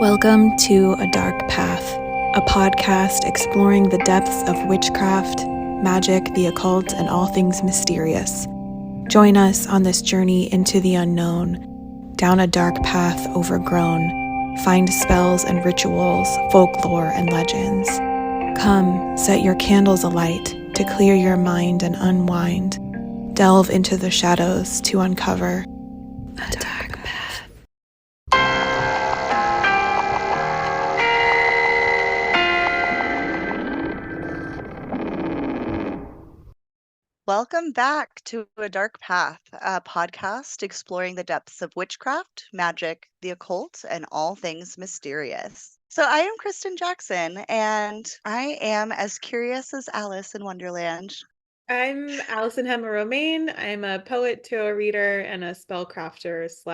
Welcome to A Dark Path, a podcast exploring the depths of witchcraft, magic, the occult, and all things mysterious. Join us on this journey into the unknown, down a dark path overgrown. Find spells and rituals, folklore and legends. Come, set your candles alight to clear your mind and unwind. Delve into the shadows to uncover a dark path. Welcome back to A Dark Path, a podcast exploring the depths of witchcraft, magic, the occult, and all things mysterious. So, I am Kristen Jackson, and I am as curious as Alice in Wonderland. I'm Allyson Hemma-Romane. I'm a poet, tarot reader, and a spellcrafter /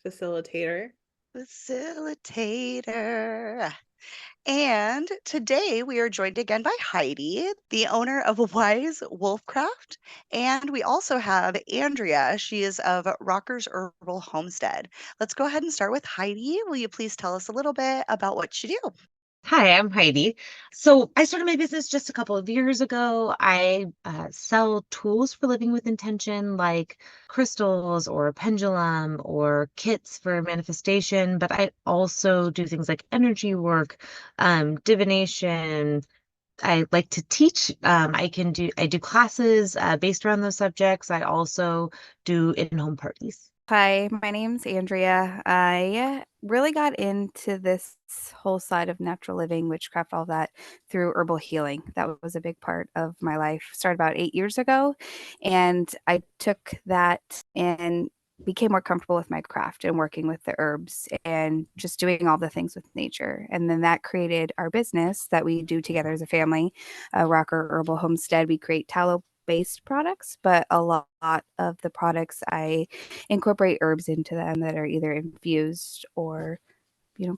facilitator. Facilitator. And today we are joined again by Heidi, the owner of Wise Wolfcraft. And we also have Andrea. She is of Rocker's Herbal Homestead. Let's go ahead and start with Heidi. Will you please tell us a little bit about what you do? Hi, I'm Heidi. So I started my business just a couple of years ago. I sell tools for living with intention, like crystals or a pendulum or kits for manifestation. But I also do things like energy work, divination. I like to teach. I do classes based around those subjects. I also do in-home parties. Hi, my name's Andrea. I really got into this whole side of natural living, witchcraft, all that through herbal healing. That was a big part of my life. Started about 8 years ago, and I took that and became more comfortable with my craft and working with the herbs and just doing all the things with nature. And then that created our business that we do together as a family, Rocker Herbal Homestead. We create tallow-based products, but a lot of the products I incorporate herbs into them that are either infused or,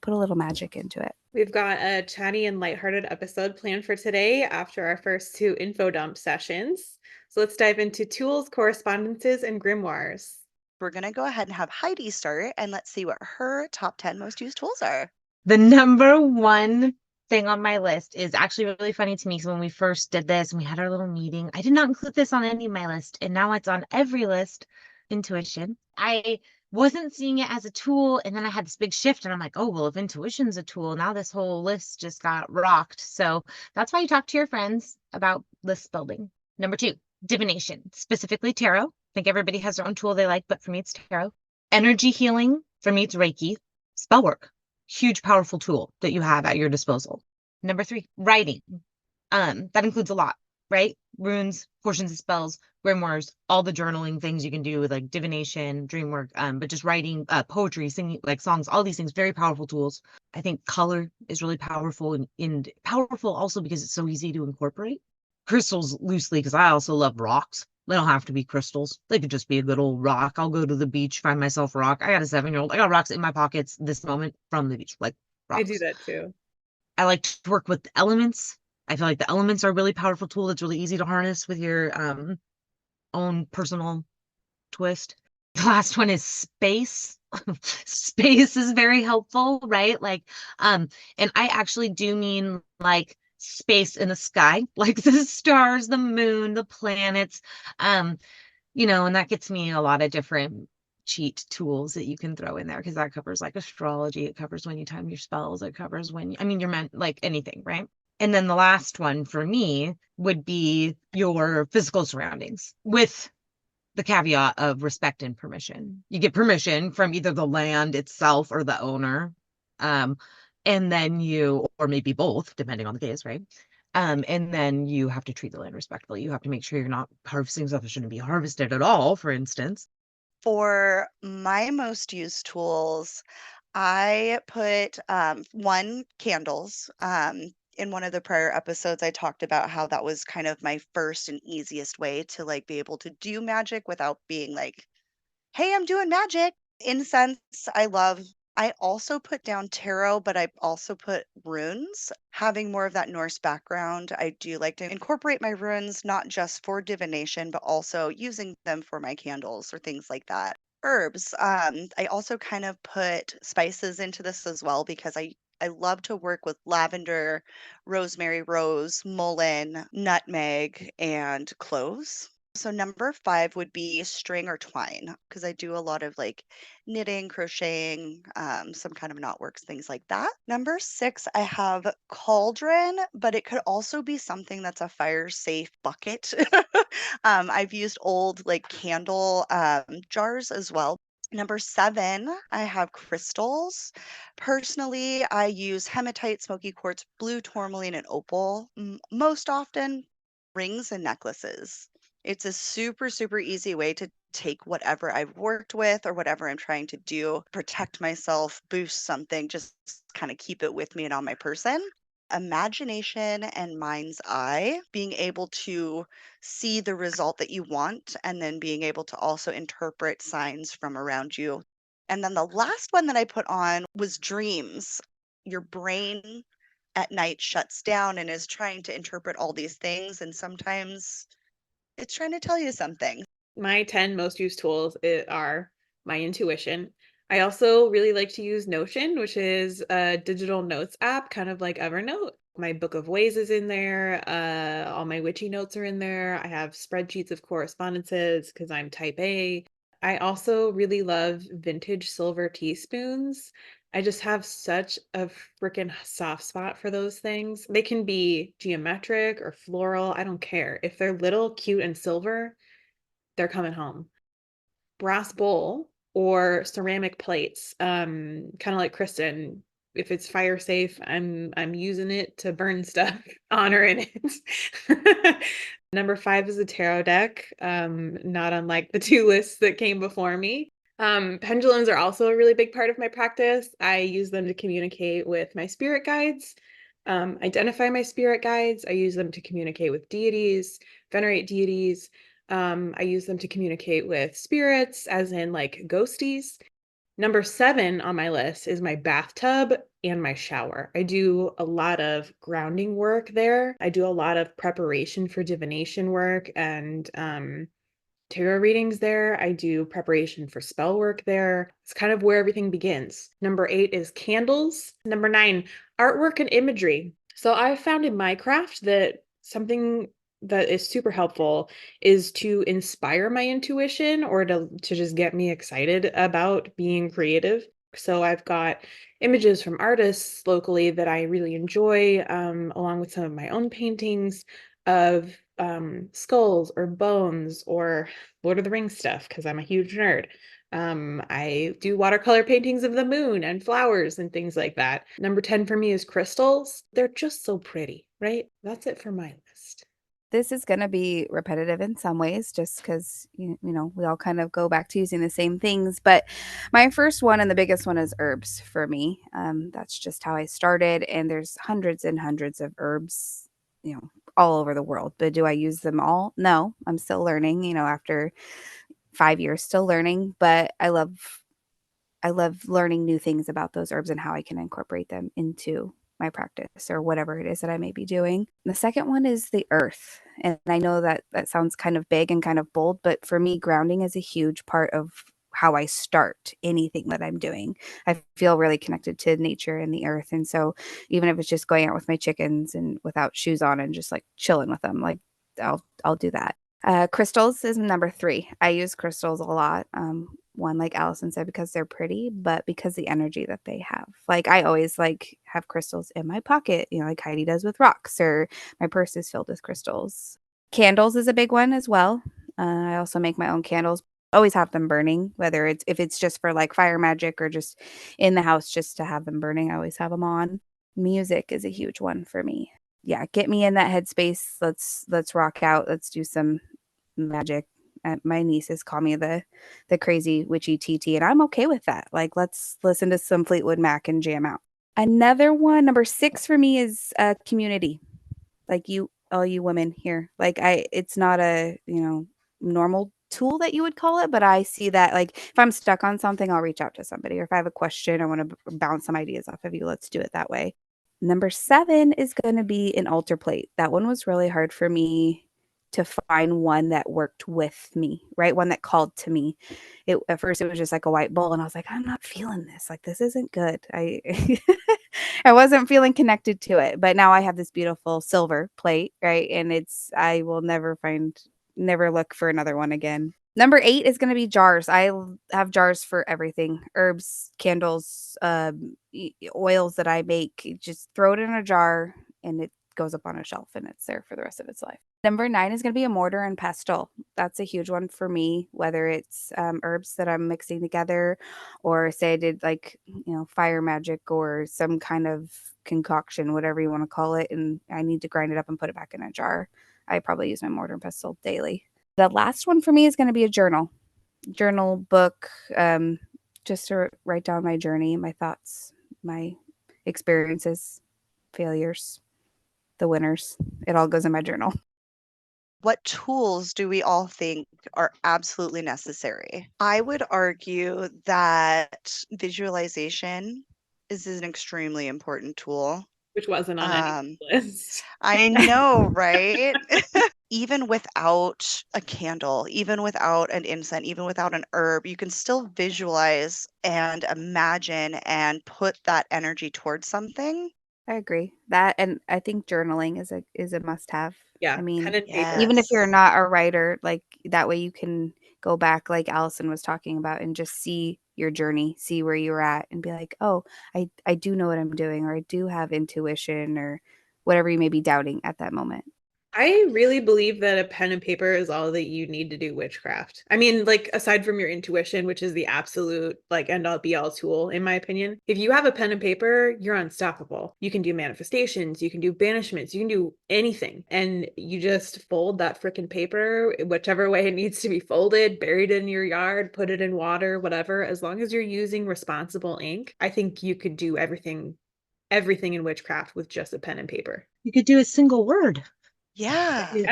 put a little magic into it. We've got a chatty and lighthearted episode planned for today after our first 2 info dump sessions. So let's dive into tools, correspondences, and grimoires. We're going to go ahead and have Heidi start, and let's see what her top 10 most used tools are. The number one thing on my list is actually really funny to me. So when we first did this and we had our little meeting, I did not include this on any of my list, and now it's on every list. Intuition. I wasn't seeing it as a tool, and then I had this big shift, and I'm like, oh, well, if intuition's a tool, now this whole list just got rocked. So that's why you talk to your friends about list building. Number 2, divination, specifically tarot. I think everybody has their own tool they like, but for me, it's tarot. Energy healing, for me, it's Reiki. Spell work, huge, powerful tool that you have at your disposal. Number 3, writing. That includes a lot, right? Runes, portions of spells, grimoires, all the journaling things you can do with like divination, dream work, but just writing, poetry, singing, like songs, all these things, very powerful tools. I think color is really powerful and powerful also because it's so easy to incorporate. Crystals loosely, because I also love rocks. They don't have to be crystals. They could just be a good old rock. I'll go to the beach, find myself a rock. I got a 7-year-old. I got rocks in my pockets this moment from the beach, like rocks. I do that too. I like to work with the elements. I feel like the elements are a really powerful tool that's really easy to harness with your own personal twist. The last one is space. Space is very helpful, right? Like, and I actually do mean like space in the sky, like the stars, the moon, the planets, and that gets me a lot of different cheat tools that you can throw in there because that covers like astrology, it covers when you time your spells, it covers when you're meant like anything, right? And then the last one for me would be your physical surroundings with the caveat of respect and permission. You get permission from either the land itself or the owner. And then or maybe both, depending on the case, right? And then you have to treat the land respectfully. You have to make sure you're not harvesting stuff that shouldn't be harvested at all, for instance. For my most used tools, I put one, candles. In one of the prior episodes, I talked about how that was kind of my first and easiest way to like be able to do magic without being like, hey, I'm doing magic. Incense, I love. I also put down tarot, but I also put runes. Having more of that Norse background, I do like to incorporate my runes not just for divination, but also using them for my candles or things like that. Herbs. I also kind of put spices into this as well because I love to work with lavender, rosemary, rose, mullein, nutmeg, and cloves. So number 5 would be string or twine because I do a lot of like knitting, crocheting, some kind of knotworks, things like that. Number 6, I have cauldron, but it could also be something that's a fire safe bucket. I've used old like candle jars as well. Number 7, I have crystals. Personally, I use hematite, smoky quartz, blue tourmaline, and opal. Most often, rings and necklaces. It's a super, super easy way to take whatever I've worked with or whatever I'm trying to do, protect myself, boost something, just kind of keep it with me and on my person. Imagination and mind's eye, being able to see the result that you want and then being able to also interpret signs from around you. And then the last one that I put on was dreams. Your brain at night shuts down and is trying to interpret all these things, and sometimes it's trying to tell you something. My 10 most used tools are my intuition. I also really like to use Notion, which is a digital notes app, kind of like Evernote. My book of ways is in there. All my witchy notes are in there. I have spreadsheets of correspondences because I'm type A. I also really love vintage silver teaspoons. I just have such a freaking soft spot for those things. They can be geometric or floral. I don't care. If they're little, cute, and silver, they're coming home. Brass bowl or ceramic plates, kind of like Kristen. If it's fire safe, I'm using it to burn stuff on or in it. Number 5 is a tarot deck, not unlike the 2 lists that came before me. Pendulums are also a really big part of my practice. I use them to communicate with my spirit guides, identify my spirit guides. I use them to communicate with deities, venerate deities. I use them to communicate with spirits, as in like ghosties. Number 7 on my list is my bathtub and my shower. I do a lot of grounding work there. I do a lot of preparation for divination work and tarot readings there. I do preparation for spell work there. It's kind of where everything begins. Number 8 is candles. Number 9, artwork and imagery. So I've found in my craft that something that is super helpful is to inspire my intuition or to just get me excited about being creative. So I've got images from artists locally that I really enjoy, along with some of my own paintings of skulls or bones or Lord of the Rings stuff because I'm a huge nerd. I do watercolor paintings of the moon and flowers and things like that. Number 10 for me is crystals. They're just so pretty, right? That's it for my list. This is going to be repetitive in some ways just because, we all kind of go back to using the same things. But my first one and the biggest one is herbs for me. That's just how I started. And there's hundreds and hundreds of herbs, all over the world. But do I use them all? No, I'm still learning, after 5 years, still learning. But I love learning new things about those herbs and how I can incorporate them into my practice or whatever it is that I may be doing. The second one is the earth. And I know that that sounds kind of big and kind of bold, but for me, grounding is a huge part of how I start anything that I'm doing. I feel really connected to nature and the earth. And so even if it's just going out with my chickens and without shoes on and just like chilling with them, like I'll do that. Crystals is number 3. I use crystals a lot. One, like Allyson said, because they're pretty, but because the energy that they have. Like I always like have crystals in my pocket, like Heidi does with rocks, or my purse is filled with crystals. Candles is a big one as well. I also make my own candles. Always have them burning, whether if it's just for like fire magic or just in the house just to have them burning. I always have them on. Music is a huge one for me. Yeah, get me in that headspace. Let's rock out. Let's do some magic. My nieces call me the crazy witchy TT, and I'm okay with that. Like, let's listen to some Fleetwood Mac and jam out. Another one, number 6 for me is community. Like all you women here. Like it's not a normal tool that you would call it, but I see that like if I'm stuck on something, I'll reach out to somebody, or if I have a question, I want to bounce some ideas off of you. Let's do it that way. Number 7 is going to be an altar plate. That one was really hard for me to find one that worked with me, right? One that called to me. At first it was just like a white bowl, and I was like, I'm not feeling this. Like, this isn't good. I wasn't feeling connected to it. But now I have this beautiful silver plate, right? And I will never look for another one again. Number 8 is going to be jars. I have jars for everything: herbs, candles, oils that I make. Just throw it in a jar and it goes up on a shelf and it's there for the rest of its life. Number 9 is going to be a mortar and pestle. That's a huge one for me, whether it's herbs that I'm mixing together, or say I did fire magic or some kind of concoction, whatever you want to call it, and I need to grind it up and put it back in a jar. I probably use my mortar and pestle daily. The last one for me is going to be a journal book, just to write down my journey, my thoughts, my experiences, failures, the winners. It all goes in my journal. What tools do we all think are absolutely necessary? I would argue that visualization is an extremely important tool. Which wasn't on any list. I know, right? Even without a candle, even without an incense, even without an herb, you can still visualize and imagine and put that energy towards something. I agree. That, and I think journaling is a must have. Yeah, I mean, pen and paper. even if you're Yes. not a writer, like that way you can go back, like Allyson was talking about, and just see your journey, see where you're at, and be like, oh, I do know what I'm doing, or I do have intuition, or whatever you may be doubting at that moment. I really believe that a pen and paper is all that you need to do witchcraft. I mean, like, aside from your intuition, which is the absolute, like, end all be all tool, in my opinion, if you have a pen and paper, you're unstoppable. You can do manifestations, you can do banishments, you can do anything. And you just fold that freaking paper, whichever way it needs to be folded, buried in your yard, put it in water, whatever. As long as you're using responsible ink, I think you could do everything in witchcraft with just a pen and paper. You could do a single word. Yeah. It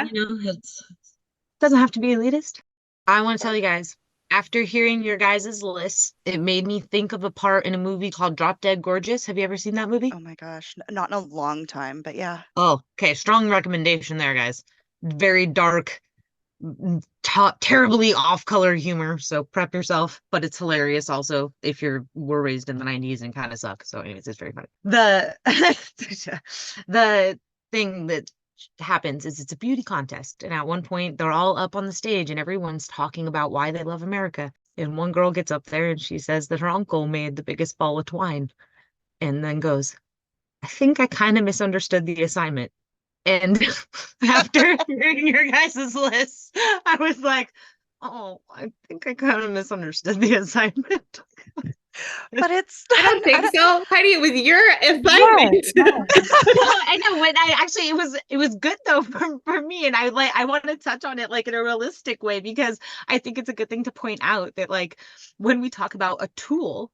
doesn't have to be elitist. I want to tell you guys, after hearing your guys' lists, it made me think of a part in a movie called Drop Dead Gorgeous. Have you ever seen that movie? Oh my gosh. Not in a long time, but yeah. Oh, okay. Strong recommendation there, guys. Very dark, terribly off-color humor, so prep yourself. But it's hilarious also if were raised in the 90s and kind of suck. So anyways, it's very funny. The thing that happens is it's a beauty contest, and at one point they're all up on the stage and everyone's talking about why they love America, and one girl gets up there and she says that her uncle made the biggest ball of twine, and then goes, I think I kind of misunderstood the assignment. And after hearing your guys' list, I was like, oh, I think I kind of misunderstood the assignment. But it's I don't think so. Heidi, it was your assignment. No, I know. When it was good though for me, and I want to touch on it like in a realistic way, because I think it's a good thing to point out that, like, when we talk about a tool,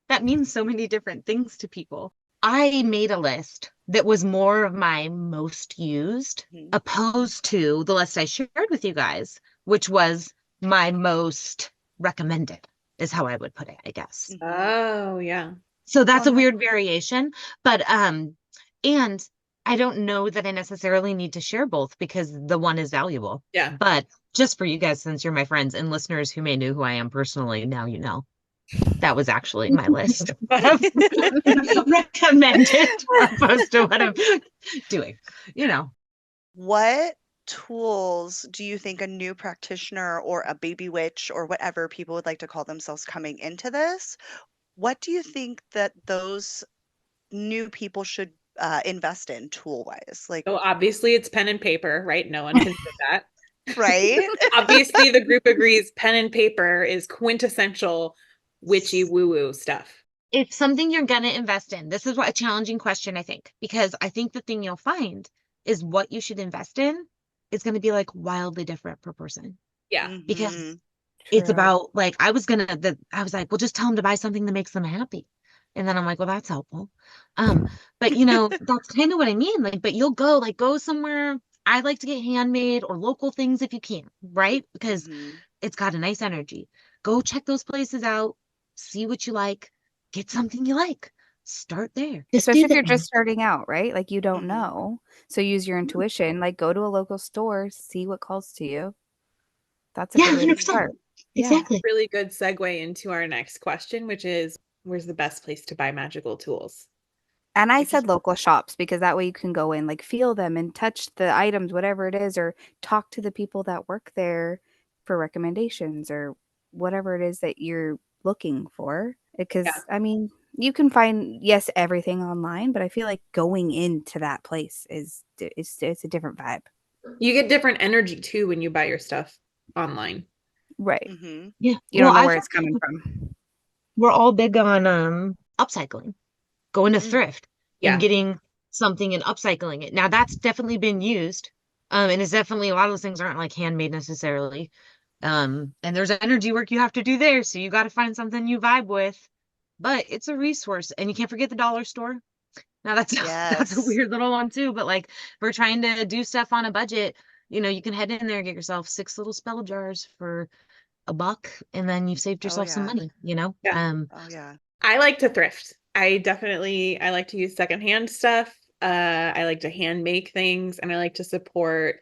that means so many different things to people. I made a list that was more of my most used, opposed to the list I shared with you guys, which was my most recommended, is how I would put it, I guess. Oh, yeah. So that's a weird variation, but and I don't know that I necessarily need to share both because the one is valuable. Yeah. But just for you guys, since you're my friends and listeners who may know who I am personally, now you know. That was actually my list of recommended opposed to what I'm doing, What tools do you think a new practitioner or a baby witch or whatever people would like to call themselves coming into this, what do you think that those new people should invest in tool-wise? Like, So obviously it's pen and paper, right? No one can say that. right? Obviously the group agrees pen and paper is quintessential witchy woo-woo stuff. It's something you're going to invest in. This is a challenging question, I think, because I think the thing you'll find is what you should invest in is going to be like wildly different per person. Yeah. Because it's about, like, I was like, well, just tell them to buy something that makes them happy. And then I'm like, well, that's helpful. But that's kind of what I mean. Like, but you'll go somewhere. I like to get handmade or local things if you can, right? Because it's got a nice energy. Go check those places out, see what you like, get something you like. start there. Just Especially do if you're that. just starting out, right? Like you don't Mhm. know. So use your intuition. Like go to a local store, see what calls to you. That's a Yeah, good way to 100%. start. Yeah. Exactly. Really good segue into our next question, which is where's the best place to buy magical tools? And I I just said local shops because that way you can go in, like feel them and touch the items, whatever it is, or talk to the people that work there for recommendations or whatever it is that you're looking for. Yeah. Because, I mean, you can find, yes, everything online, but I feel like going into that place it's a different vibe. You get different energy too when you buy your stuff online. Right. Mhm. Yeah. You Well, don't know I where find it's coming from. we're all big on upcycling, going to Mm. thrift and Yeah. getting something and upcycling it. Now that's definitely been used. And it's definitely a lot of those things aren't like handmade necessarily. And there's energy work you have to do there. So you got to find something you vibe with. But it's a resource. And you can't forget the dollar store. Now that's that's a Yes. weird little one too. But like if we're trying to do stuff on a budget, you can head in there and get yourself 6 little spell jars for $1, and then you've saved Oh, yourself some yeah. money. Yeah. Oh, yeah. I like to thrift. I like to use secondhand stuff. I like to hand make things and I like to support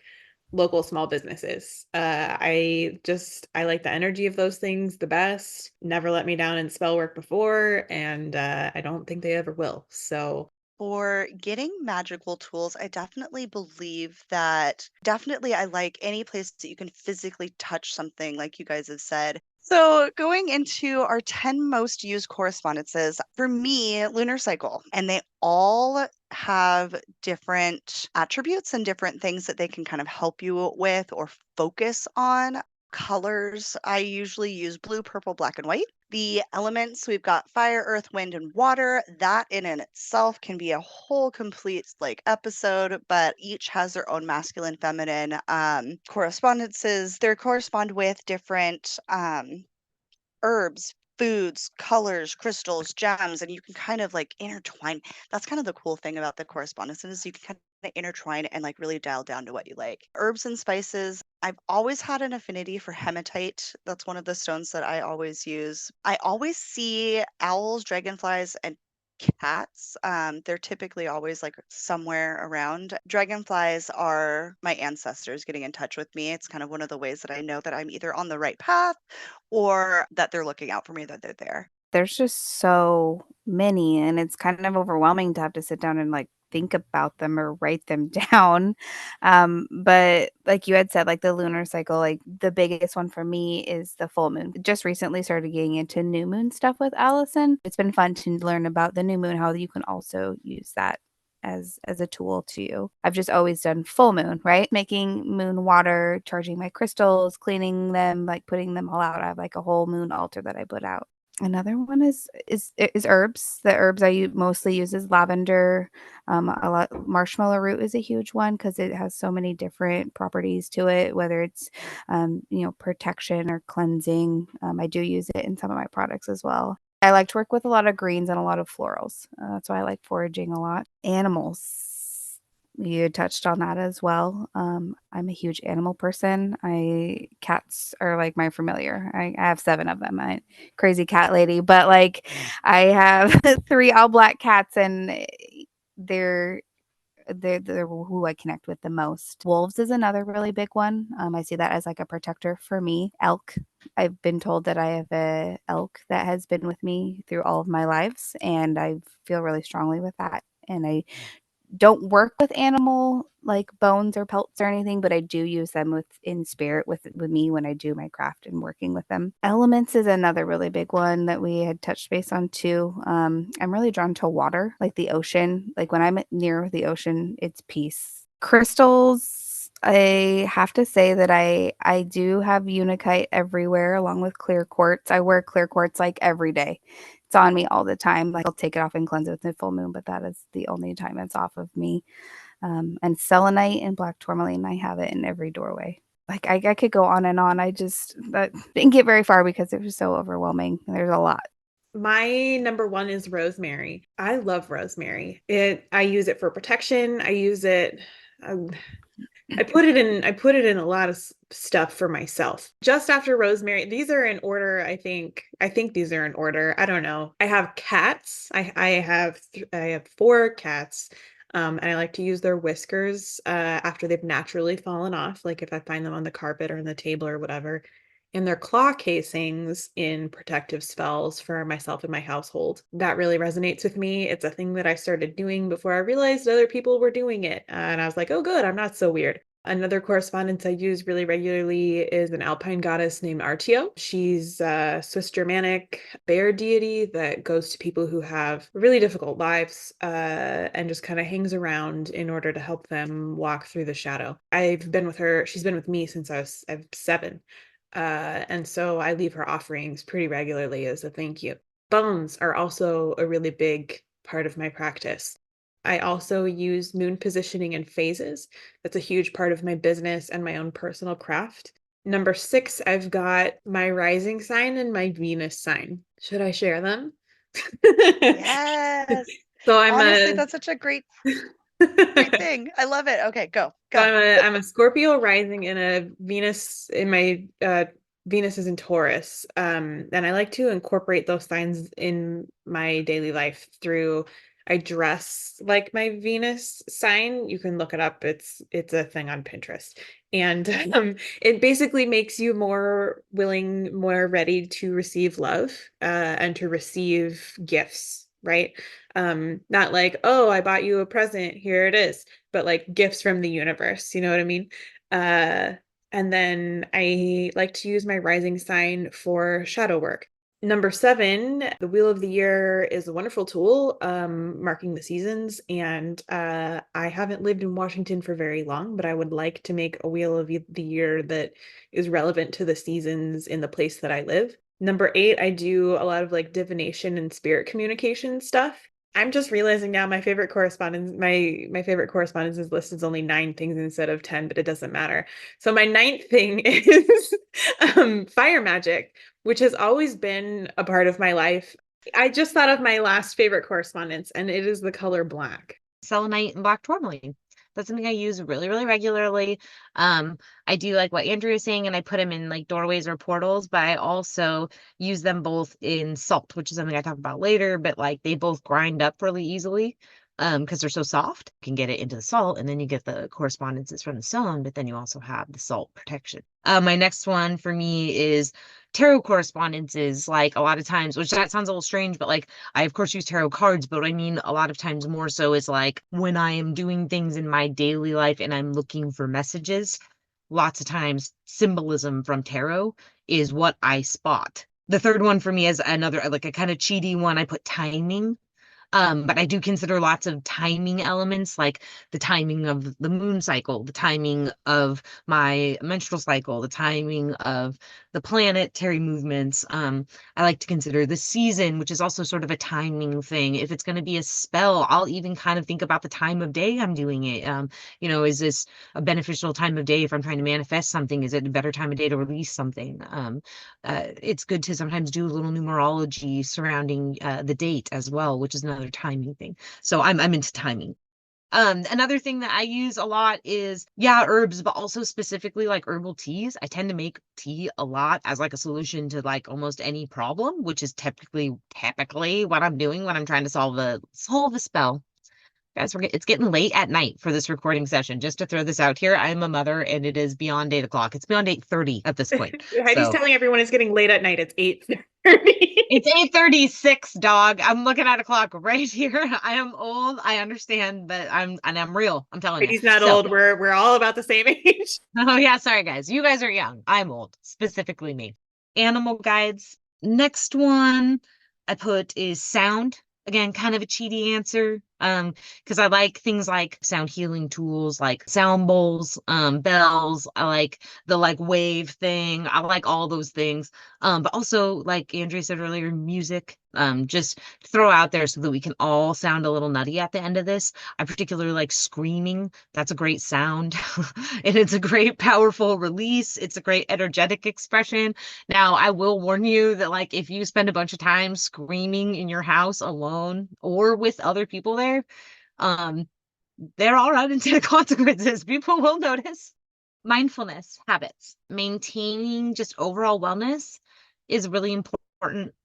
local small businesses. I like the energy of those things the best. Never let me down in spell work before, and I don't think they ever will. So For getting magical tools, I definitely believe that definitely I like any place that you can physically touch something, like you guys have said. So, going into our 10 most used correspondences, for me, lunar cycle, and they all have different attributes and different things that they can kind of help you with or focus on. Colors, I usually use blue, purple, black, and white. The elements, we've got fire, earth, wind, and water. That in and itself can be a whole complete like episode, but each has their own masculine, feminine correspondences. They correspond with different herbs, foods, colors, crystals, gems, and you can kind of like intertwine. That's kind of the cool thing about the correspondences is you can kind of intertwine and like really dial down to what you like. Herbs and spices. I've always had an affinity for hematite. That's one of the stones that I always use. I always see owls, dragonflies, and cats. They're typically always like somewhere around. Dragonflies are my ancestors getting in touch with me. It's kind of one of the ways that I know that I'm either on the right path or that they're looking out for me, that they're there. There's just so many, and it's kind of overwhelming to have to sit down and like think about them or write them down. But like you had said, like the lunar cycle, like the biggest one for me is the full moon. Just recently started getting into new moon stuff with Allison. It's been fun to learn about the new moon, how you can also use that as a tool too. I've just always done full moon, right? Making moon water, charging my crystals, cleaning them, like putting them all out. I have like a whole moon altar that I put out. Another one is herbs. The herbs mostly use is lavender. A lot marshmallow root is a huge one because it has so many different properties to it, whether it's protection or cleansing. I do use it in some of my products as well. I like to work with a lot of greens and a lot of florals. That's why I like foraging a lot. Animals. You touched on that as well. I'm a huge animal person. Cats are like my familiar. I have 7 of them. I crazy cat lady, but like I have 3 all black cats, and they're they're who I connect with the most. Wolves is another really big one. I see that as like a protector for me. Elk. I've been told that I have a elk that has been with me through all of my lives, and I feel really strongly with that. And I don't work with animal like bones or pelts or anything, but I do use them in spirit with me when I do my craft and working with them. Elements is another really big one that we had touched base on too. I'm really drawn to water, like the ocean. Like when I'm near the ocean, it's peace. Crystals, I have to say that I do have unakite everywhere along with clear quartz. I wear clear quartz like every day. It's on me all the time. Like I'll take it off and cleanse it with the full moon, but that is the only time it's off of me. And selenite and black tourmaline, I have it in every doorway. Like I could go on and on. That didn't get very far because it was so overwhelming. There's a lot. my number one is rosemary. I love rosemary. I use it for protection. I use it. I put it in a lot of stuff for myself. Just after rosemary, these are in order, I think. I think these are in order. I don't know. I have cats. I have 4 cats. And I like to use their whiskers after they've naturally fallen off, like if I find them on the carpet or in the table or whatever. And their claw casings in protective spells for myself and my household. That really resonates with me. It's a thing that I started doing before I realized other people were doing it. And I was like, oh, good, I'm not so weird. Another correspondence I use really regularly is an alpine goddess named Artio. She's a Swiss Germanic bear deity that goes to people who have really difficult lives and just kind of hangs around in order to help them walk through the shadow. I've been with her. She's been with me since I was 7. And so I leave her offerings pretty regularly as a thank you. Bones are also a really big part of my practice. I also use moon positioning and phases. That's a huge part of my business and my own personal craft. Number 6, I've got my rising sign and my Venus sign. Should I share them? Yes. So Honestly, that's such a great thing. I love it. Okay, go. So I'm a Scorpio rising and a Venus in my Venus is in Taurus. And I like to incorporate those signs in my daily life through I dress like my Venus sign. You can look it up. It's a thing on Pinterest. And it basically makes you more willing, more ready to receive love and to receive gifts, right? Not like, oh, I bought you a present, here it is, but like gifts from the universe, you know what I mean? And then I like to use my rising sign for shadow work. Number 7, the Wheel of the Year is a wonderful tool, marking the seasons. And I haven't lived in Washington for very long, but I would like to make a Wheel of the Year that is relevant to the seasons in the place that I live. Number 8, I do a lot of like divination and spirit communication stuff. I'm just realizing now my favorite correspondences list is only 9 things instead of 10, but it doesn't matter. So my 9th thing is fire magic, which has always been a part of my life. I just thought of my last favorite correspondence, and it is the color black. Selenite and black tourmaline. That's something I use really, really regularly. I do like what Andrew was saying, and I put them in like doorways or portals, but I also use them both in salt, which is something I talk about later, but like they both grind up really easily because they're so soft. You can get it into the salt, and then you get the correspondences from the stone, but then you also have the salt protection. My next one for me is tarot correspondences. Like a lot of times, which that sounds a little strange, but like I of course use tarot cards, but what I mean a lot of times more so is like when I am doing things in my daily life and I'm looking for messages, lots of times symbolism from tarot is what I spot. The third one for me is another like a kind of cheaty one. I put timing. But I do consider lots of timing elements, like the timing of the moon cycle, the timing of my menstrual cycle, the timing of the planetary movements. I like to consider the season, which is also sort of a timing thing. If it's going to be a spell, I'll even kind of think about the time of day I'm doing it. Is this a beneficial time of day if I'm trying to manifest something? Is it a better time of day to release something? It's good to sometimes do a little numerology surrounding the date as well, which is another timing thing. So I'm into timing. Another thing that I use a lot is herbs, but also specifically like herbal teas. I tend to make tea a lot as like a solution to like almost any problem, which is typically what I'm doing when I'm trying to solve a spell. Guys, it's getting late at night for this recording session. Just to throw this out here, I'm a mother and it is beyond 8 o'clock. It's beyond 8:30 at this point. Heidi's telling everyone it's getting late at night. It's 8:30. It's 8:36, dog. I'm looking at a clock right here. I am old. I understand, but I'm real. I'm telling you. Heidi's not old. We're all about the same age. Oh yeah, sorry guys. You guys are young. I'm old, specifically me. Animal guides. Next one I put is sound. Again, kind of a cheaty answer. Because I like things like sound healing tools, like sound bowls, bells. I like the like wave thing. I like all those things. But also, like Andrea said earlier, music. Just throw out there so that we can all sound a little nutty at the end of this. I particularly like screaming. That's a great sound. And it's a great powerful release. It's a great energetic expression. Now, I will warn you that like if you spend a bunch of time screaming in your house alone or with other people there, there are unintended consequences. People will notice. Mindfulness habits, maintaining just overall wellness is really important.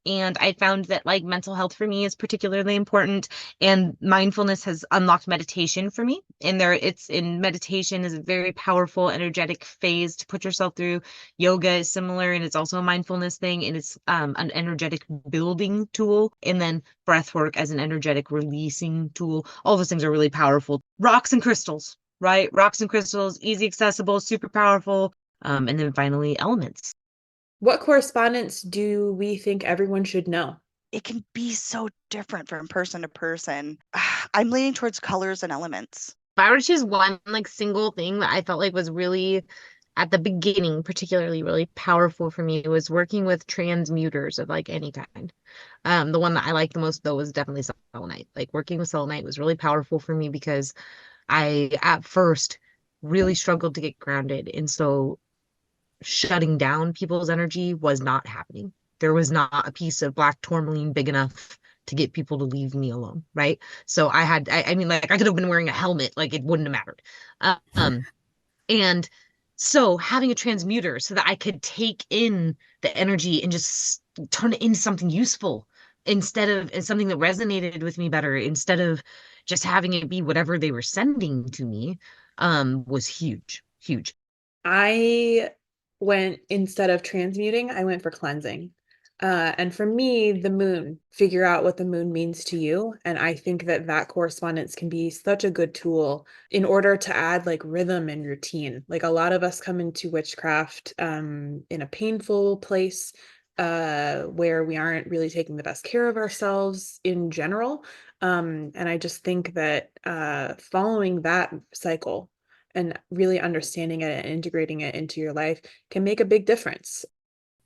And I found that like mental health for me is particularly important. And mindfulness has unlocked meditation for me. And meditation is a very powerful, energetic phase to put yourself through. Yoga is similar, and it's also a mindfulness thing, and it's an energetic building tool. And then breath work as an energetic releasing tool. All those things are really powerful. Rocks and crystals, right? Rocks and crystals, easy accessible, super powerful. And then finally, elements. What correspondence do we think everyone should know? It can be so different from person to person. I'm leaning towards colors and elements. If I were to choose one like single thing that I felt like was really at the beginning, particularly really powerful for me, was working with transmuters of like any kind. The one that I liked the most though was definitely selenite. Like working with selenite was really powerful for me because I at first really struggled to get grounded. And so shutting down people's energy was not happening. There was not a piece of black tourmaline big enough to get people to leave me alone, right? So I mean, like I could have been wearing a helmet, like it wouldn't have mattered. And so having a transmuter so that I could take in the energy and just turn it into something useful instead of something that resonated with me better, instead of just having it be whatever they were sending to me, was huge, huge. I went, instead of transmuting, I went for cleansing. And for me, the moon, figure out what the moon means to you. And I think that that correspondence can be such a good tool in order to add like rhythm and routine. Like a lot of us come into witchcraft in a painful place where we aren't really taking the best care of ourselves in general. And I just think that following that cycle and really understanding it and integrating it into your life can make a big difference.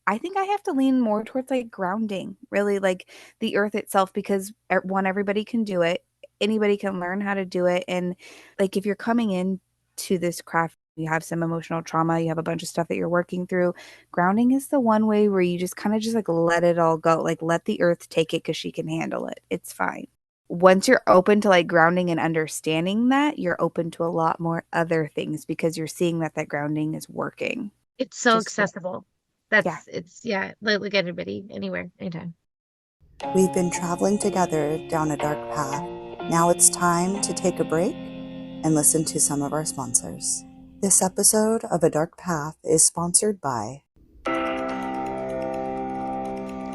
I think I have to lean more towards like grounding, really like the earth itself, because one, everybody can do it. Anybody can learn how to do it. And like if you're coming in to this craft, you have some emotional trauma, you have a bunch of stuff that you're working through. Grounding is the one way where you just kind of just like let it all go. Like let the earth take it because she can handle it. It's fine. Once you're open to like grounding and understanding that, you're open to a lot more other things because you're seeing that that grounding is working. It's so Just accessible. yeah. It's yeah, like everybody, anywhere, anytime. We've been traveling together down a dark path. Now it's time to take a break and listen to some of our sponsors. This episode of A Dark Path is sponsored by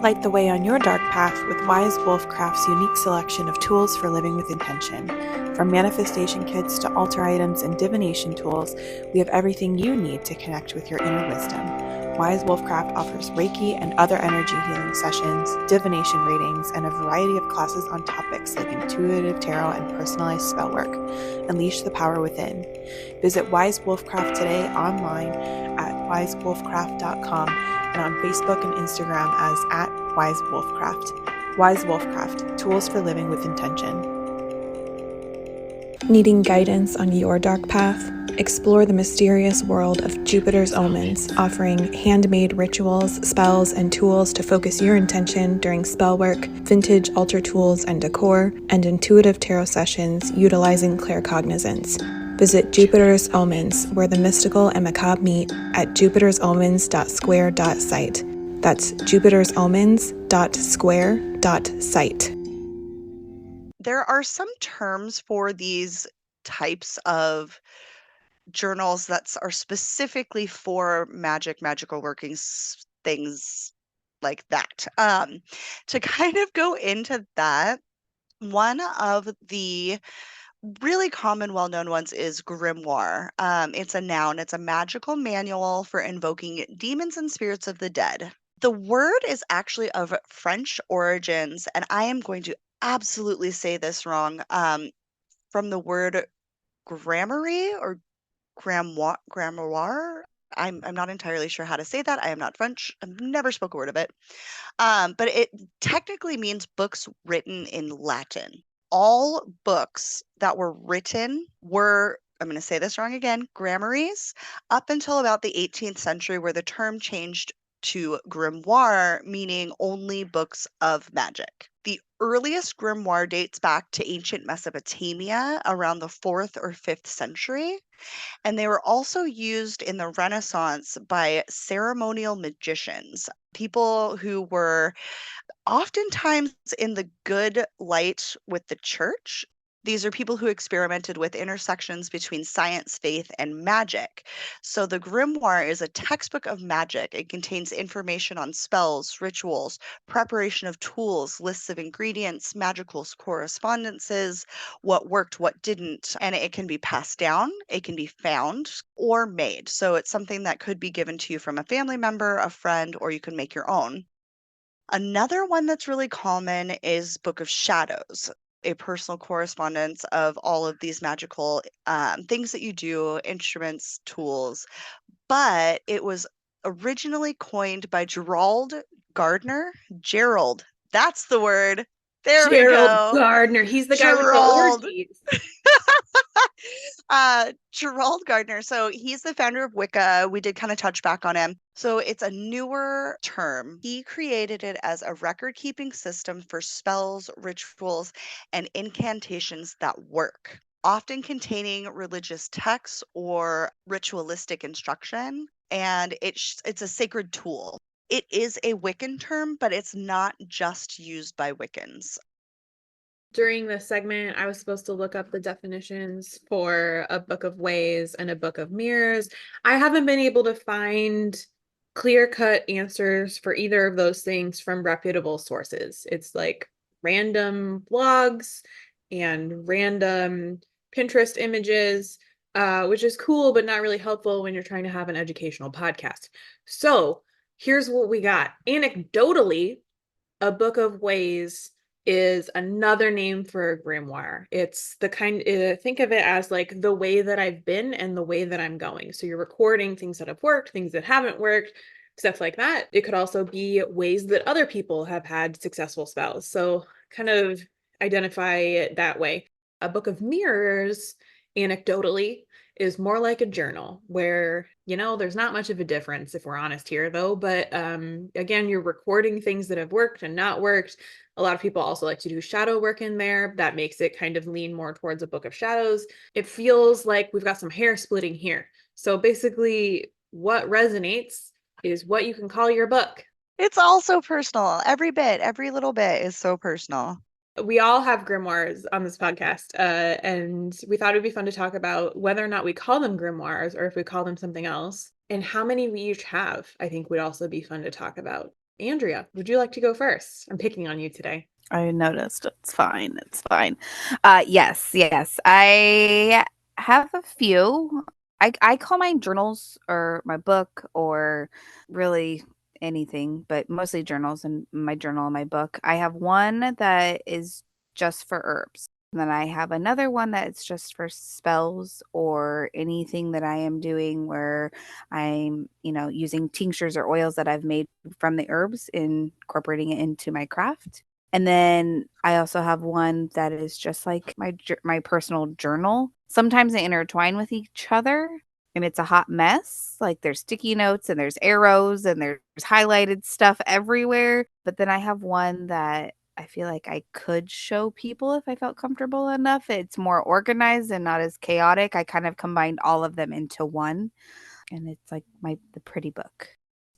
Light the way on your dark path with Wise Wolf Craft's unique selection of tools for living with intention. From manifestation kits to altar items and divination tools, we have everything you need to connect with your inner wisdom. Wise Wolf Craft offers Reiki and other energy healing sessions, divination readings, and a variety of classes on topics like intuitive tarot and personalized spell work. Unleash the power within. Visit Wise Wolf Craft today online at wisewolfcraft.com and on Facebook and Instagram as @WiseWolfCraft. Wise Wolfcraft, tools for living with intention. Needing guidance on your dark path? Explore the mysterious world of Jupiter's Omens, offering handmade rituals, spells, and tools to focus your intention during spell work, vintage altar tools and decor, and intuitive tarot sessions utilizing claircognizance. Visit Jupiter's Omens, where the mystical and macabre meet, at jupitersomens.square.site. That's jupitersomens.square.site. There are some terms for these types of journals that are specifically for magical working things like that. To kind of go into that, one of the really common, well-known ones is grimoire. It's a noun. It's a magical manual for invoking demons and spirits of the dead. The word is actually of French origins, and I am going to absolutely say this wrong. From the word gramarye or grimoire. I'm not entirely sure how to say that. I am not French. I've never spoke a word of it. But it technically means books written in Latin. All books that were written were, I'm going to say this wrong again, grimoires, up until about the 18th century, where the term changed to grimoire, meaning only books of magic. The earliest grimoire dates back to ancient Mesopotamia around the 4th or 5th century. And they were also used in the Renaissance by ceremonial magicians, people who were oftentimes in the good light with the church. These are people who experimented with intersections between science, faith, and magic. So the grimoire is a textbook of magic. It contains information on spells, rituals, preparation of tools, lists of ingredients, magical correspondences, what worked, what didn't, and it can be passed down, it can be found, or made. So it's something that could be given to you from a family member, a friend, or you can make your own. Another one that's really common is Book of Shadows, a personal correspondence of all of these magical things that you do, instruments, tools. But it was originally coined by Gerald Gardner. Gerald, that's the word. There we Gerald go. Gardner. He's the guy with the Gerald. orgies. Gerald Gardner. So he's the founder of Wicca. We did kind of touch back on him. So it's a newer term. He created it as a record keeping system for spells, rituals, and incantations that work, often containing religious texts or ritualistic instruction. And it's a sacred tool. It is a Wiccan term, but it's not just used by Wiccans. During this segment, I was supposed to look up the definitions for a book of ways and a book of mirrors. I haven't been able to find clear-cut answers for either of those things from reputable sources. It's like random blogs and random Pinterest images, which is cool, but not really helpful when you're trying to have an educational podcast. So here's what we got. Anecdotally, a book of ways is another name for a grimoire. It's the kind, think of it as like the way that I've been and the way that I'm going. So you're recording things that have worked, things that haven't worked, stuff like that. It could also be ways that other people have had successful spells. So kind of identify it that way. A book of mirrors, anecdotally, is more like a journal where, there's not much of a difference if we're honest here though. But again, you're recording things that have worked and not worked. A lot of people also like to do shadow work in there. That makes it kind of lean more towards a book of shadows. It feels like we've got some hair splitting here. So basically what resonates is what you can call your book. It's all so personal. Every bit, every little bit is so personal. We all have grimoires on this podcast, and we thought it'd be fun to talk about whether or not we call them grimoires or if we call them something else, and how many we each have. I think would also be fun to talk about. Andrea, would you like to go first? I'm picking on you today. I noticed. It's fine. It's fine. Yes. I have a few. I call mine journals or my book or really anything, but mostly journals and my journal and my book. I have one that is just for herbs. And then I have another one that's just for spells or anything that I am doing where I'm, using tinctures or oils that I've made from the herbs, incorporating it into my craft. And then I also have one that is just like my personal journal. Sometimes they intertwine with each other and it's a hot mess. Like there's sticky notes and there's arrows and there's highlighted stuff everywhere. But then I have one that I feel like I could show people if I felt comfortable enough. It's more organized and not as chaotic. I kind of combined all of them into one. And it's like the pretty book.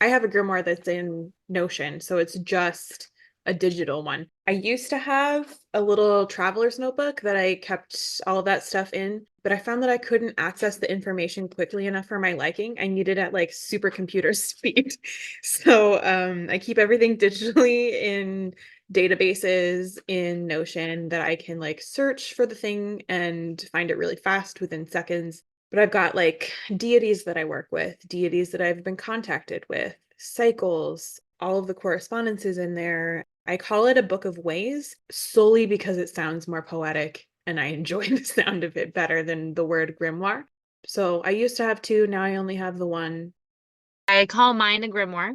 I have a grimoire that's in Notion, so it's just a digital one. I used to have a little traveler's notebook that I kept all of that stuff in, but I found that I couldn't access the information quickly enough for my liking. I needed it at like supercomputer speed. So I keep everything digitally in databases in Notion that I can like search for the thing and find it really fast within seconds. But I've got like deities that I work with, deities that I've been contacted with, cycles, all of the correspondences in there. I call it a book of ways solely because it sounds more poetic and I enjoy the sound of it better than the word grimoire. So I used to have two, now I only have the one. I call mine a grimoire.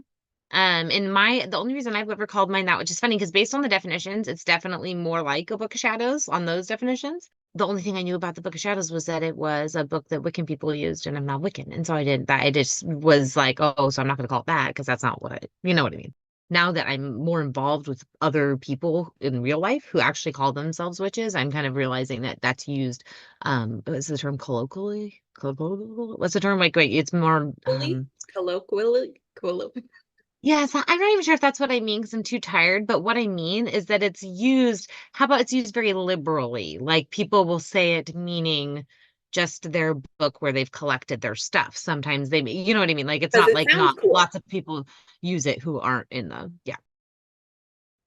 The only reason I've ever called mine that, which is funny because based on the definitions, it's definitely more like a book of shadows on those definitions. The only thing I knew about the Book of Shadows was that it was a book that Wiccan people used, and I'm not Wiccan. And so I did that. I just was like, oh, so I'm not going to call it that because that's not what you know what I mean. now that I'm more involved with other people in real life who actually call themselves witches, I'm kind of realizing that that's used, what's the term, colloquially? What's the term? Like, wait, it's more, Colloquially. yes, I'm not even sure if that's what I mean because I'm too tired. But what I mean is that it's used, how about it's used very liberally? Like people will say it meaning just their book where they've collected their stuff. Sometimes they, you know what I mean? Like it's Because not it like sounds not cool. lots of people use it who aren't in the, yeah.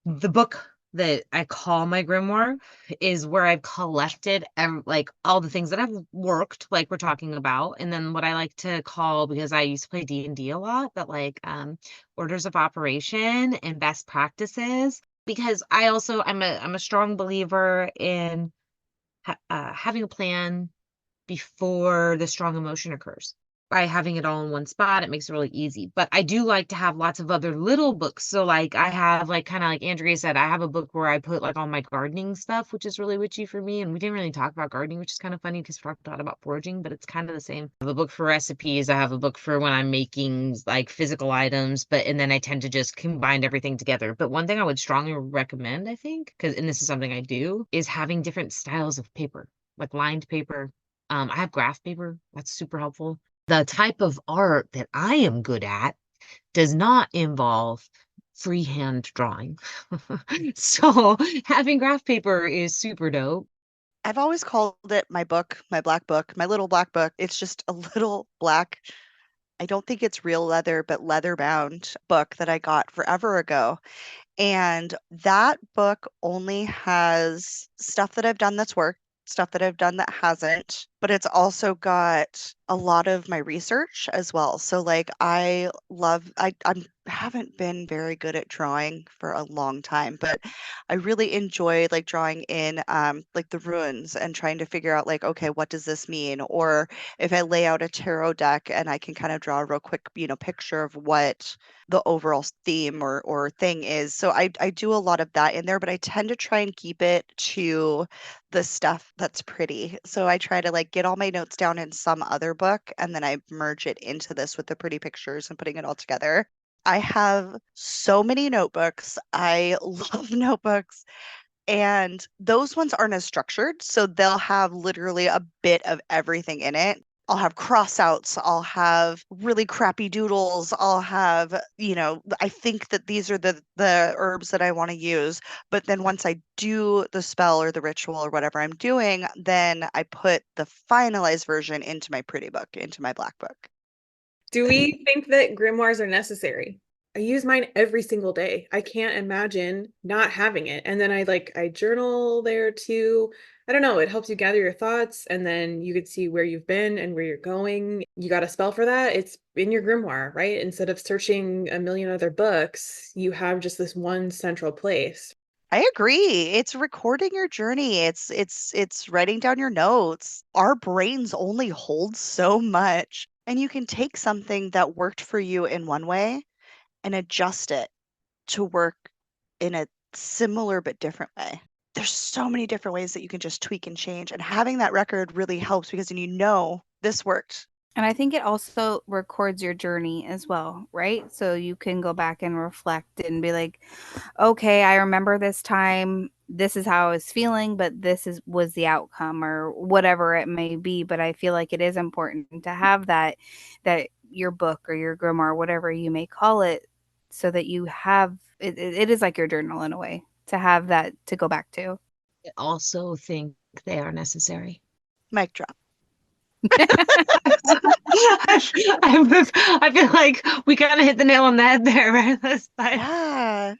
The book that I call my grimoire is where I've collected like all the things that have worked, like we're talking about, and then what I like to call, because I used to play D&D a lot, but like orders of operation and best practices. Because I'm a strong believer in having a plan before the strong emotion occurs. By having it all in one spot, it makes it really easy. But I do like to have lots of other little books. So like I have like kind of like Andrea said, I have a book where I put like all my gardening stuff, which is really witchy for me. And we didn't really talk about gardening, which is kind of funny because we talked a lot about foraging, but it's kind of the same. I have a book for recipes. I have a book for when I'm making like physical items, and then I tend to just combine everything together. But one thing I would strongly recommend, I think, and this is something I do, is having different styles of paper, like lined paper. I have graph paper. That's super helpful. The type of art that I am good at does not involve freehand drawing. So having graph paper is super dope. I've always called it my book, my black book, my little black book. It's just a little black, I don't think it's real leather, but leather bound book that I got forever ago. And that book only has stuff that I've done that's worked, stuff that I've done that hasn't, but it's also got a lot of my research as well. So like I haven't been very good at drawing for a long time, but I really enjoy like drawing in like the runes and trying to figure out like, okay, what does this mean? Or if I lay out a tarot deck and I can kind of draw a real quick, picture of what the overall theme or thing is. So I do a lot of that in there, but I tend to try and keep it to the stuff that's pretty. So I try to like get all my notes down in some other book and then I merge it into this with the pretty pictures and putting it all together. I have so many notebooks. I love notebooks. And those ones aren't as structured, so they'll have literally a bit of everything in it. I'll have crossouts, I'll have really crappy doodles, I'll have, I think that these are the herbs that I want to use, but then once I do the spell or the ritual or whatever I'm doing, then I put the finalized version into my pretty book, into my black book. Do we think that grimoires are necessary? I use mine every single day. I can't imagine not having it. And then I journal there too. I don't know, it helps you gather your thoughts and then you can see where you've been and where you're going. You got a spell for that, it's in your grimoire, right? Instead of searching a million other books, you have just this one central place. I agree. It's recording your journey. It's writing down your notes. Our brains only hold so much, and you can take something that worked for you in one way and adjust it to work in a similar but different way. There's so many different ways that you can just tweak and change, and having that record really helps because then this worked. And I think it also records your journey as well, right? So you can go back and reflect and be like, okay, I remember this time, this is how I was feeling, but was the outcome or whatever it may be. But I feel like it is important to have that your book or your grimoire, whatever you may call it, so that you have it is like your journal in a way to have that to go back to. I also think they are necessary. Mic drop. I feel like we kind of hit the nail on the head there, right? Yeah.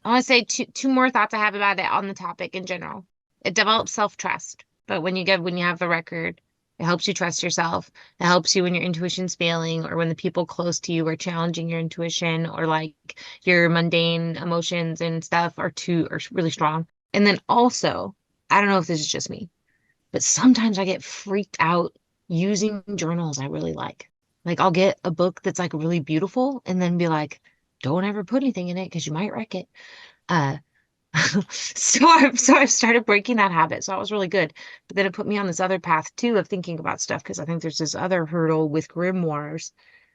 I want to say two more thoughts I have about it on the topic in general. It develops self-trust, but when you have the record, it helps you trust yourself. It helps you when your intuition's failing or when the people close to you are challenging your intuition or like your mundane emotions and stuff are really strong. And then also, I don't know if this is just me, but sometimes I get freaked out using journals I really like. Like I'll get a book that's like really beautiful and then be like, don't ever put anything in it because you might wreck it. Uh, so I've started breaking that habit. So that was really good. But then it put me on this other path too of thinking about stuff because I think there's this other hurdle with grimoires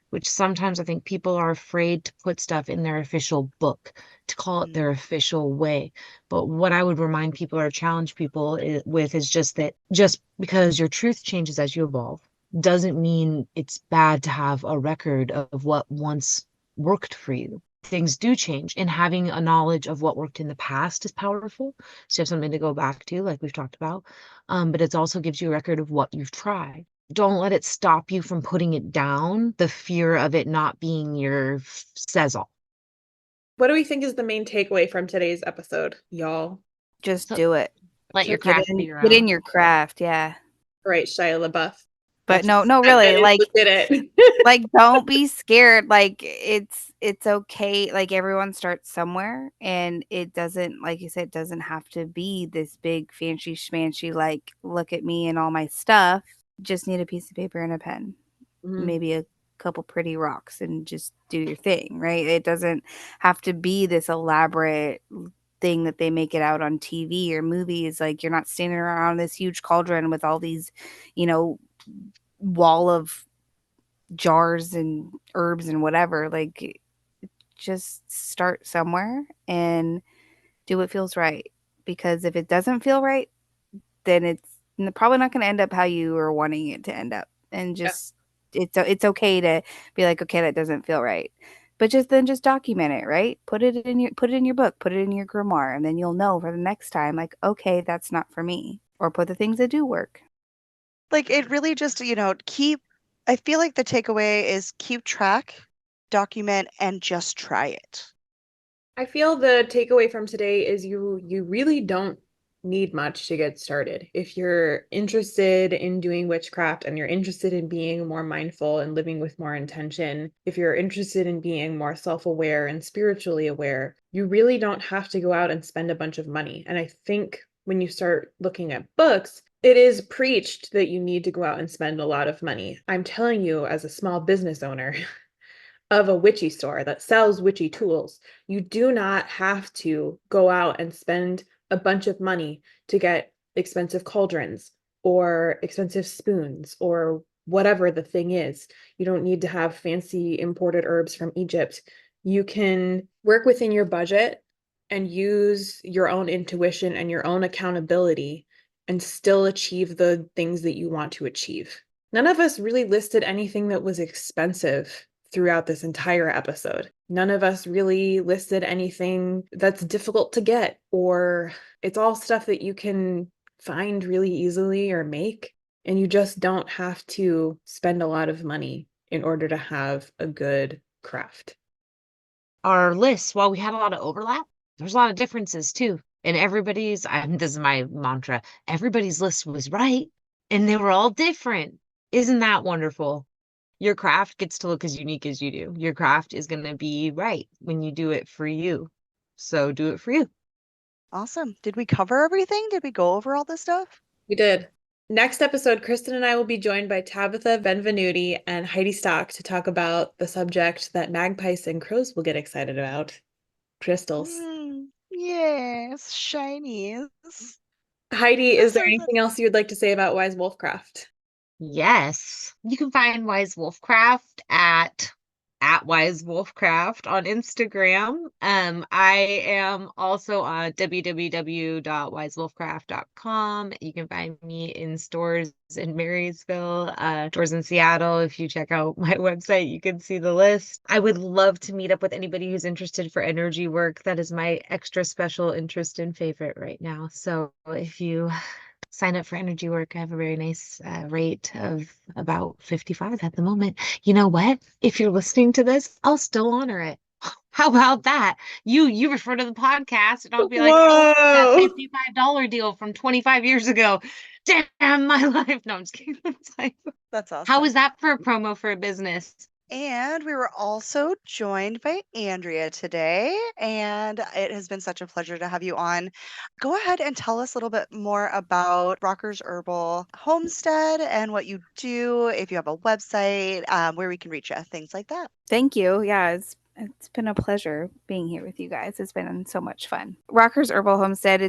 which sometimes I think people are afraid to put stuff in their official book, to call it their official way. But what I would remind people or challenge people with is just that just because your truth changes as you evolve doesn't mean it's bad to have a record of what once worked for you. Things do change, and having a knowledge of what worked in the past is powerful. So you have something to go back to, like we've talked about. But it also gives you a record of what you've tried. Don't let it stop you from putting it down, the fear of it not being your says all. What do we think is the main takeaway from today's episode, y'all? Just So do it. let your Get craft be your get in own. your craft, yeah. Right, Shia LaBeouf. But That's no, that really, is like legit. like don't be scared. Like it's okay. Like everyone starts somewhere, and it doesn't, like you said, it doesn't have to be this big fancy schmancy, like look at me and all my stuff. Just need a piece of paper and a pen. Maybe a couple pretty rocks, and just do your thing, right? It doesn't have to be this elaborate thing that they make it out on TV or movies. Like you're not standing around this huge cauldron with all these, you know, wall of jars and herbs and whatever. Like just start somewhere and do what feels right, because if it doesn't feel right, then it's probably not going to end up how you were wanting it to end up. And Yeah. just it's okay to be like, okay, that doesn't feel right, but just document it, right? Put it in your book, put it in your grimoire, and then you'll know for the next time, like, okay, that's not for me. Or put the things that do work. Like, it really just, I feel like the takeaway is keep track, document, and just try it. I feel the takeaway from today is you really don't need much to get started. If you're interested in doing witchcraft and you're interested in being more mindful and living with more intention, if you're interested in being more self-aware and spiritually aware, you really don't have to go out and spend a bunch of money. And I think when you start looking at books, it is preached that you need to go out and spend a lot of money. I'm telling you, as a small business owner, of a witchy store that sells witchy tools, you do not have to go out and spend a bunch of money to get expensive cauldrons or expensive spoons or whatever the thing is. You don't need to have fancy imported herbs from Egypt. You can work within your budget and use your own intuition and your own accountability and still achieve the things that you want to achieve. None of us really listed anything that was expensive throughout this entire episode. None of us really listed anything that's difficult to get, or it's all stuff that you can find really easily or make, and you just don't have to spend a lot of money in order to have a good craft. Our lists, while we had a lot of overlap, there's a lot of differences too. And everybody's, this is my mantra, everybody's list was right, and they were all different. Isn't that wonderful? Your craft gets to look as unique as you do. Your craft is going to be right when you do it for you. So do it for you. Awesome. Did we cover everything? Did we go over all this stuff? We did. Next episode, Kristen and I will be joined by Tabitha Benvenuti and Heidi Stock to talk about the subject that magpies and crows will get excited about, crystals. Yes, shinies. Heidi, I'm is there so excited. anything else you'd like to say about Wise Wolfcraft? Yes. You can find Wise Wolfcraft at Wise Wolfcraft on Instagram. I am also on www.wisewolfcraft.com. You can find me in stores in Marysville, stores in Seattle. If you check out my website, you can see the list. I would love to meet up with anybody who's interested for energy work. That is my extra special interest and favorite right now. So if you sign up for energy work, I have a very nice rate of about 55 at the moment. You know what? If you're listening to this, I'll still honor it. How about that? You refer to the podcast and I'll be like, oh, that Whoa! $55 deal from 25 years ago. Damn my life. No, I'm just kidding. That's awesome. How is that for a promo for a business? And we were also joined by Andrea today, and it has been such a pleasure to have you on. Go ahead and tell us a little bit more about Rocker's Herbal Homestead and what you do, if you have a website, where we can reach you, things like that. Thank you. Yeah, it's been a pleasure being here with you guys. It's been so much fun. Rocker's Herbal Homestead,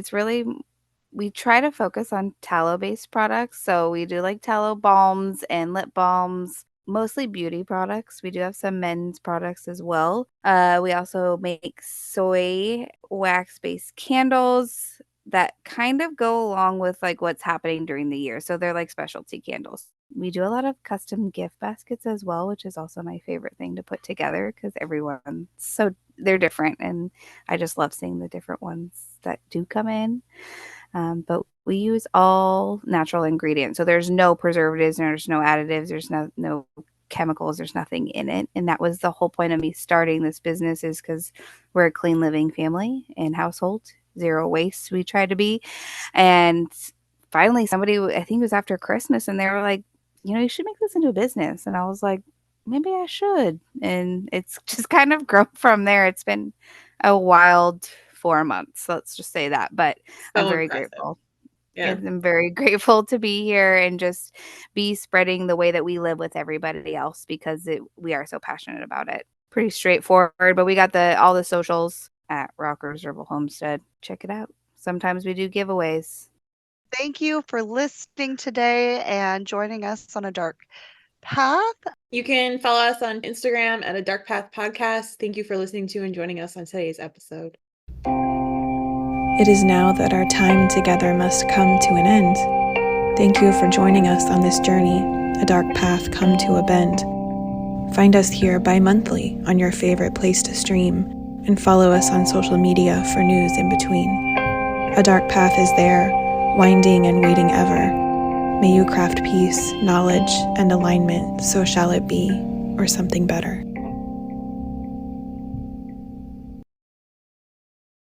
we try to focus on tallow-based products. So we do like tallow balms and lip balms, mostly beauty products. We do have some men's products as well. We also make soy wax-based candles that kind of go along with like what's happening during the year. So they're like specialty candles. We do a lot of custom gift baskets as well, which is also my favorite thing to put together because they're different, and I just love seeing the different ones that do come in. But we use all natural ingredients. So there's no preservatives, there's no additives, there's no chemicals, there's nothing in it. And that was the whole point of me starting this business, is because we're a clean living family and household, zero waste we try to be. And finally somebody, I think it was after Christmas, and they were like, you should make this into a business. And I was like, maybe I should. And it's just kind of grown from there. It's been a wild 4 months, let's just say that. But I'm So very impressive. grateful. Yeah. I'm very grateful to be here and just be spreading the way that we live with everybody else, because we are so passionate about it. Pretty straightforward, but we got all the socials at Rocker's Herbal Homestead. Check it out. Sometimes we do giveaways. Thank you for listening today and joining us on a dark path. You can follow us on Instagram at A Dark Path Podcast. Thank you for listening to and joining us on today's episode. It is now that our time together must come to an end. Thank you for joining us on this journey, a dark path come to a bend. Find us here bi-monthly on your favorite place to stream, and follow us on social media for news in between. A dark path is there, winding and waiting ever. May you craft peace, knowledge, and alignment, so shall it be, or something better.